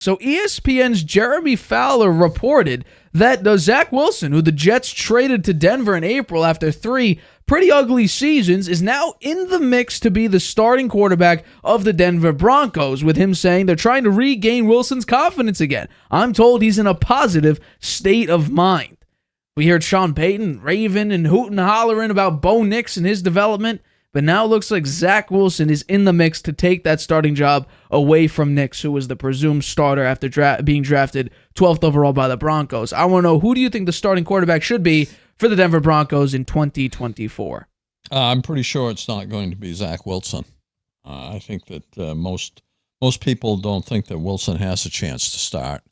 So ESPN's Jeremy Fowler reported that Zach Wilson, who the Jets traded to Denver in April after 3 pretty ugly seasons, is now in the mix to be the starting quarterback of the Denver Broncos, with him saying they're trying to regain Wilson's confidence again. I'm told he's in a positive state of mind. We heard Sean Payton raving and hooting and hollering about Bo Nix and his development, but now it looks like Zach Wilson is in the mix to take that starting job away from Nix, who was the presumed starter after being drafted 12th overall by the Broncos. I want to know, who do you think the starting quarterback should be for the Denver Broncos in 2024? I'm pretty sure it's not going to be Zach Wilson. I think that most people don't think that Wilson has a chance to start,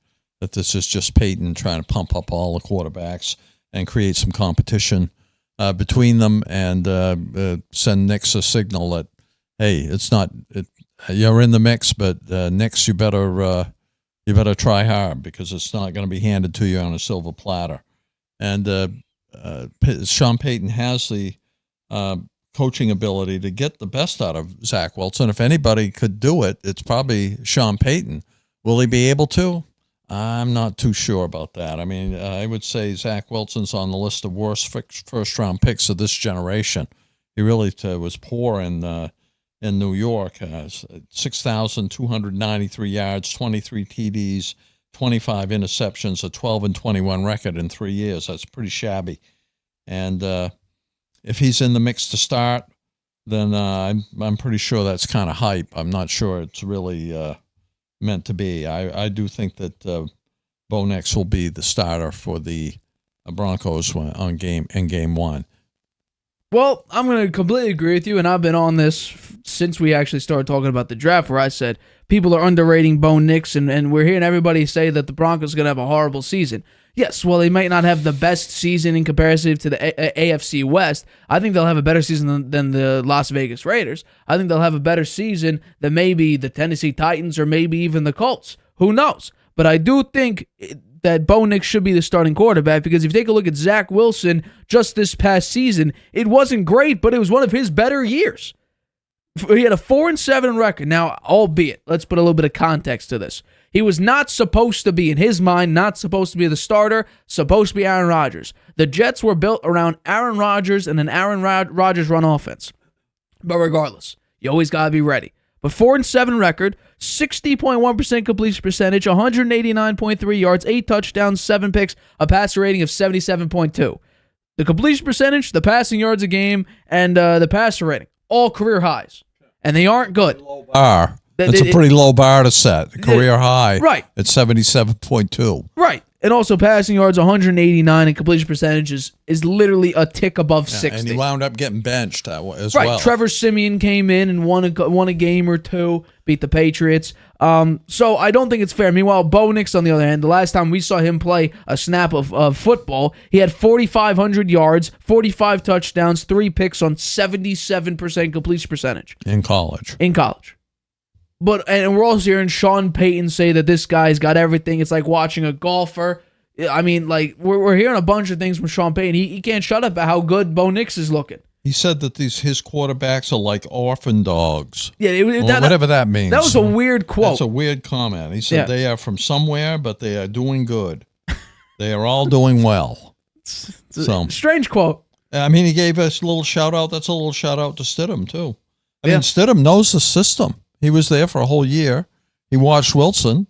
that this is just Payton trying to pump up all the quarterbacks and create some competition between them and send Nix a signal that, hey, it's not you're in the mix, but Nix, you better try hard, because it's not going to be handed to you on a silver platter. And Sean Payton has the coaching ability to get the best out of Zach Wilson. If anybody could do it, it's probably Sean Payton. Will he be able to? I'm not too sure about that. I mean, I would say Zach Wilson's on the list of worst first-round picks of this generation. He really was poor in New York. 6,293 yards, 23 TDs, 25 interceptions, a 12-21 record in 3 years. That's pretty shabby. And if he's in the mix to start, then I'm pretty sure that's kind of hype. I'm not sure it's really meant to be. I do think that Bo Nix will be the starter for the Broncos in game one. Well, I'm going to completely agree with you, and I've been on this since we actually started talking about the draft, where I said people are underrating Bo Nix, and we're hearing everybody say that the Broncos are going to have a horrible season. Yes, well, they might not have the best season in comparison to the AFC West. I think they'll have a better season than the Las Vegas Raiders. I think they'll have a better season than maybe the Tennessee Titans or maybe even the Colts. Who knows? But I do think that Bo Nix should be the starting quarterback, because if you take a look at Zach Wilson just this past season, it wasn't great, but it was one of his better years. He had a 4-7 record. Now, albeit, let's put a little bit of context to this. He was not supposed to be, in his mind, not supposed to be the starter, supposed to be Aaron Rodgers. The Jets were built around Aaron Rodgers and an Aaron Rodgers run offense. But regardless, you always got to be ready. But 4-7 record, 60.1% completion percentage, 189.3 yards, 8 touchdowns, 7 picks, a passer rating of 77.2. The completion percentage, the passing yards a game, and the passer rating, all career highs. And they aren't good. That's a pretty low bar to set. The career high at 77.2. Right. And also passing yards 189 and completion percentage is literally a tick above 60. And he wound up getting benched as well. Right. Trevor Siemian came in and won a game or two, beat the Patriots. So I don't think it's fair. Meanwhile, Bo Nix, on the other hand, the last time we saw him play a snap of football, he had 4,500 yards, 45 touchdowns, 3 picks on 77% completion percentage. In college. And we're also hearing Sean Payton say that this guy's got everything. It's like watching a golfer. I mean, like, we're hearing a bunch of things from Sean Payton. He can't shut up about how good Bo Nix is looking. He said that his quarterbacks are like orphan dogs. Yeah, whatever that means. That was a weird quote. That's a weird comment. He said they are from somewhere, but they are doing good. They are all doing well. Strange quote. I mean, he gave us a little shout out. That's a little shout out to Stidham, too. I mean, Stidham knows the system. He was there for a whole year. He watched Wilson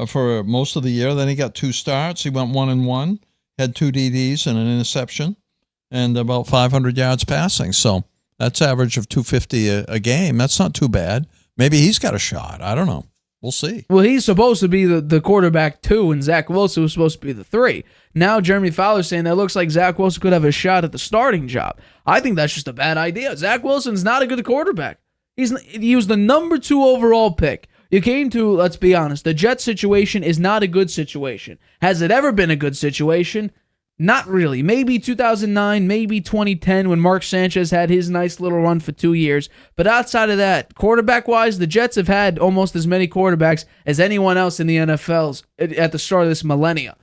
for most of the year. Then he got 2 starts. He went 1-1, had 2 DDs and an interception, and about 500 yards passing. So that's average of 250 a game. That's not too bad. Maybe he's got a shot. I don't know. We'll see. Well, he's supposed to be the quarterback 2, and Zach Wilson was supposed to be the 3. Now Jeremy Fowler's saying that it looks like Zach Wilson could have a shot at the starting job. I think that's just a bad idea. Zach Wilson's not a good quarterback. He was the number 2 overall pick. You came to, let's be honest, the Jets situation is not a good situation. Has it ever been a good situation? Not really. Maybe 2009, maybe 2010 when Mark Sanchez had his nice little run for 2 years. But outside of that, quarterback-wise, the Jets have had almost as many quarterbacks as anyone else in the NFL at the start of this millennia.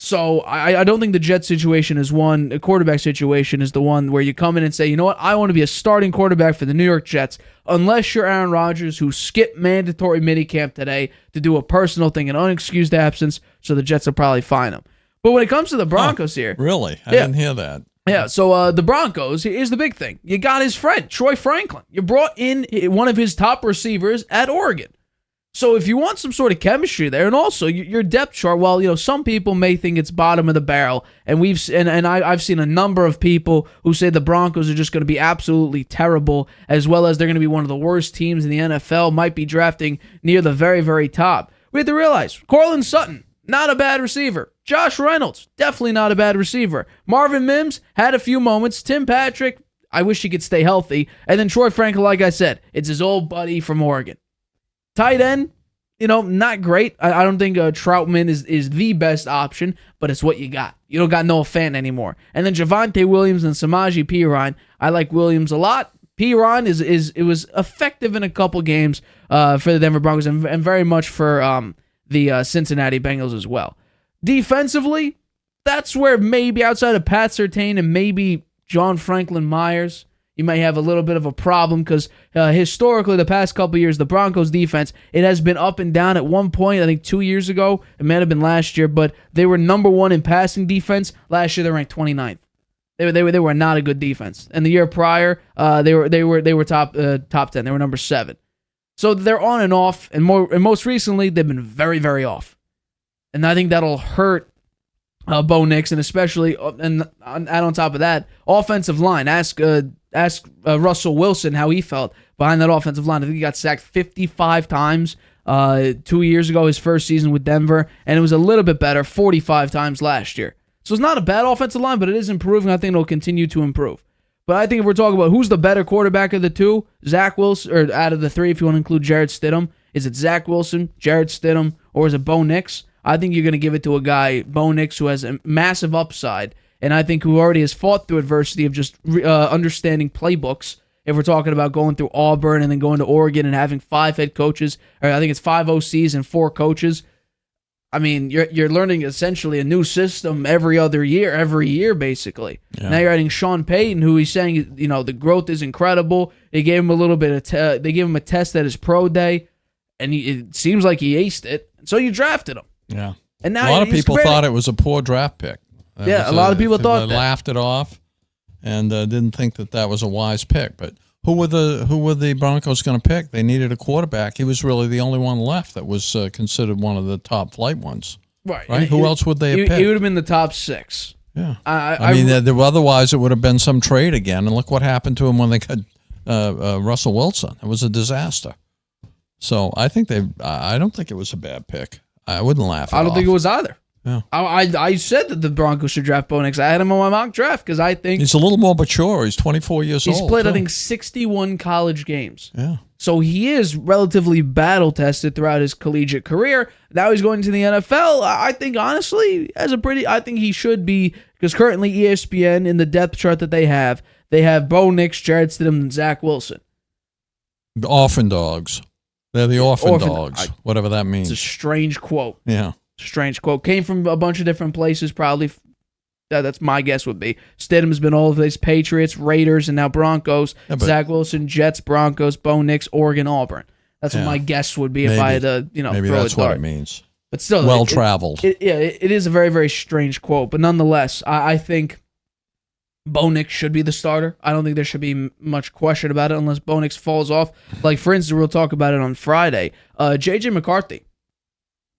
So I don't think the Jets situation is one. A quarterback situation is the one where you come in and say, you know what, I want to be a starting quarterback for the New York Jets, unless you're Aaron Rodgers, who skipped mandatory minicamp today to do a personal thing, an unexcused absence, so the Jets will probably fine him. But when it comes to the Broncos here. Really? I didn't hear that. Yeah, so the Broncos, here's the big thing. You got his friend, Troy Franklin. You brought in one of his top receivers at Oregon. So if you want some sort of chemistry there, and also your depth chart, well, some people may think it's bottom of the barrel, and I've seen a number of people who say the Broncos are just going to be absolutely terrible, as well as they're going to be one of the worst teams in the NFL, might be drafting near the very, very top. We have to realize, Courtland Sutton, not a bad receiver. Josh Reynolds, definitely not a bad receiver. Marvin Mims had a few moments. Tim Patrick, I wish he could stay healthy. And then Troy Franklin, like I said, it's his old buddy from Oregon. Tight end, not great. I don't think Troutman is the best option, but it's what you got. You don't got Noah Fant anymore. And then Javonte Williams and Samaje Perine. I like Williams a lot. Perine it was effective in a couple games for the Denver Broncos and very much for the Cincinnati Bengals as well. Defensively, that's where maybe outside of Pat Surtain and maybe John Franklin Myers, you might have a little bit of a problem because historically, the past couple of years, the Broncos defense, it has been up and down. At one point, I think 2 years ago, it might have been last year, but they were number one in passing defense. Last year, they ranked 29th. They were not a good defense. And the year prior, they were top 10. They were number 7. So they're on and off, and most recently, they've been very, very off. And I think that'll hurt Bo Nix, and especially, and on top of that, offensive line. Ask Russell Wilson how he felt behind that offensive line. I think he got sacked 55 times 2 years ago, his first season with Denver, and it was a little bit better, 45 times last year. So it's not a bad offensive line, but it is improving. I think it'll continue to improve. But I think if we're talking about who's the better quarterback of the two, Zach Wilson, or out of the three, if you want to include Jarrett Stidham, is it Zach Wilson, Jarrett Stidham, or is it Bo Nix? I think you're going to give it to a guy, Bo Nix, who has a massive upside, and I think who already has fought through adversity of just understanding playbooks. If we're talking about going through Auburn and then going to Oregon and having 5 head coaches, or I think it's 5 OCs and 4 coaches. I mean, you're learning essentially a new system every year basically. Yeah. Now you're adding Sean Payton, who he's saying, the growth is incredible. They gave him a little bit of they gave him a test at his pro day, and it seems like he aced it. So you drafted him. Yeah. And now a lot of people thought it was a poor draft pick. A lot of people thought they laughed it off and didn't think that was a wise pick. But who were the Broncos going to pick? They needed a quarterback. He was really the only one left that was considered one of the top flight ones. Right. Who else would they have picked? He would have been the top 6. Yeah. Otherwise it would have been some trade again. And look what happened to him when they got Russell Wilson. It was a disaster. So I don't think it was a bad pick. I wouldn't laugh. I don't think it was either. Yeah. I said that the Broncos should draft Bo Nix. I had him on my mock draft because I think he's a little more mature. He's 24 years old. He's played, I think, 61 college games. Yeah. So he is relatively battle tested throughout his collegiate career. Now he's going to the NFL. I think honestly, I think he should be, because currently ESPN in the depth chart that they have Bo Nix, Jarrett Stidham, and Zach Wilson. The orphan dogs. They're the orphan dogs, whatever that means. It's a strange quote. Yeah. Strange quote. Came from a bunch of different places, probably. That's my guess would be. Stidham's been all of these Patriots, Raiders, and now Broncos. Yeah, Zach Wilson, Jets, Broncos, Bo Nix, Oregon, Auburn. That's what my guess would be if I had to, maybe throw that's a dart. what it means. But still, well-traveled. It is a very, very strange quote. But nonetheless, I think Bo Nix should be the starter. I don't think there should be much question about it unless Bo Nix falls off. Like, for instance, we'll talk about it on Friday. J.J. McCarthy,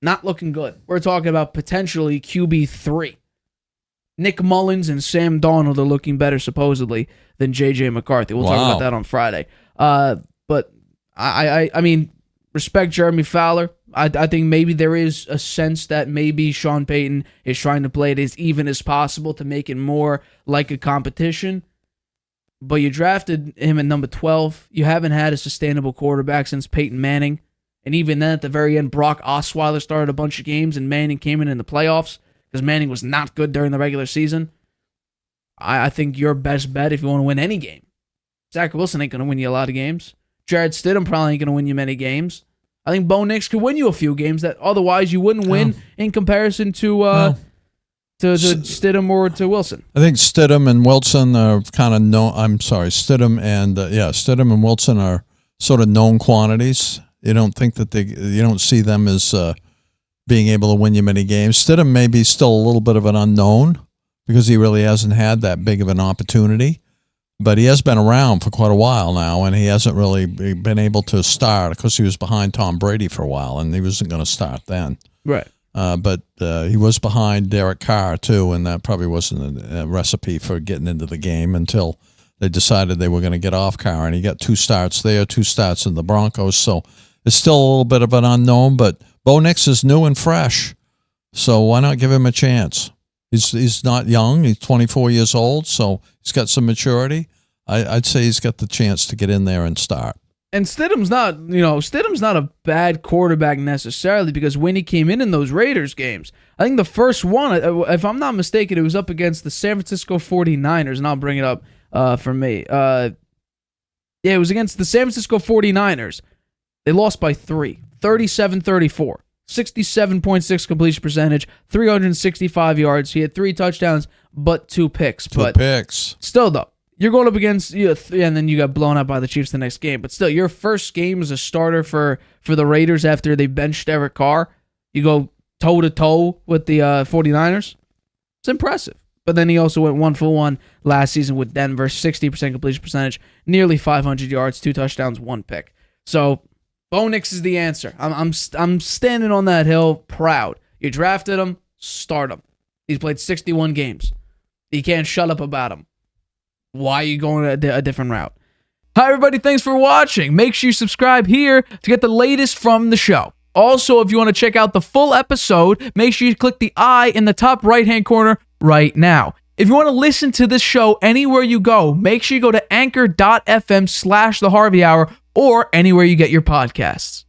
not looking good. We're talking about potentially QB3. Nick Mullins and Sam Darnold are looking better, supposedly, than J.J. McCarthy. We'll talk about that on Friday. But I mean, respect Jeremy Fowler. I think maybe there is a sense that maybe Sean Payton is trying to play it as even as possible to make it more like a competition. But you drafted him at number 12. You haven't had a sustainable quarterback since Peyton Manning. And even then, at the very end, Brock Osweiler started a bunch of games, and Manning came in the playoffs because Manning was not good during the regular season. I think your best bet if you want to win any game. Zach Wilson ain't going to win you a lot of games. Jarrett Stidham probably ain't going to win you many games. I think Bo Nix could win you a few games that otherwise you wouldn't win in comparison to to Stidham or to Wilson? I think Stidham and Wilson are kind of known. I'm sorry, Stidham and Wilson are sort of known quantities. You don't think that you don't see them as being able to win you many games. Stidham may be still a little bit of an unknown because he really hasn't had that big of an opportunity. But he has been around for quite a while now, and he hasn't really been able to start because he was behind Tom Brady for a while, and he wasn't going to start then. Right. But he was behind Derek Carr, too, and that probably wasn't a recipe for getting into the game until they decided they were going to get off Carr. And he got 2 starts there, 2 starts in the Broncos. So it's still a little bit of an unknown, but Bo Nix is new and fresh. So why not give him a chance? He's not young. He's 24 years old, so he's got some maturity. I'd say he's got the chance to get in there and start. And Stidham's not a bad quarterback necessarily, because when he came in those Raiders games, I think the first one, if I'm not mistaken, it was up against the San Francisco 49ers, and I'll bring it up for me. It was against the San Francisco 49ers. They lost by 3, 37-34. 67.6 completion percentage, 365 yards. He had 3 touchdowns, but 2 picks. Still, though, you're going up against and then you got blown out by the Chiefs the next game. But still, your first game as a starter for the Raiders after they benched Derek Carr, you go toe-to-toe with the 49ers. It's impressive. But then he also went 1-for-1 last season with Denver, 60% completion percentage, nearly 500 yards, 2 touchdowns, 1 pick. So Bo Nix is the answer. I'm standing on that hill proud. You drafted him, start him. He's played 61 games. You can't shut up about him. Why are you going a different route? Hi, everybody. Thanks for watching. Make sure you subscribe here to get the latest from the show. Also, if you want to check out the full episode, make sure you click the I in the top right-hand corner right now. If you want to listen to this show anywhere you go, make sure you go to anchor.fm/The Harvey Hour or anywhere you get your podcasts.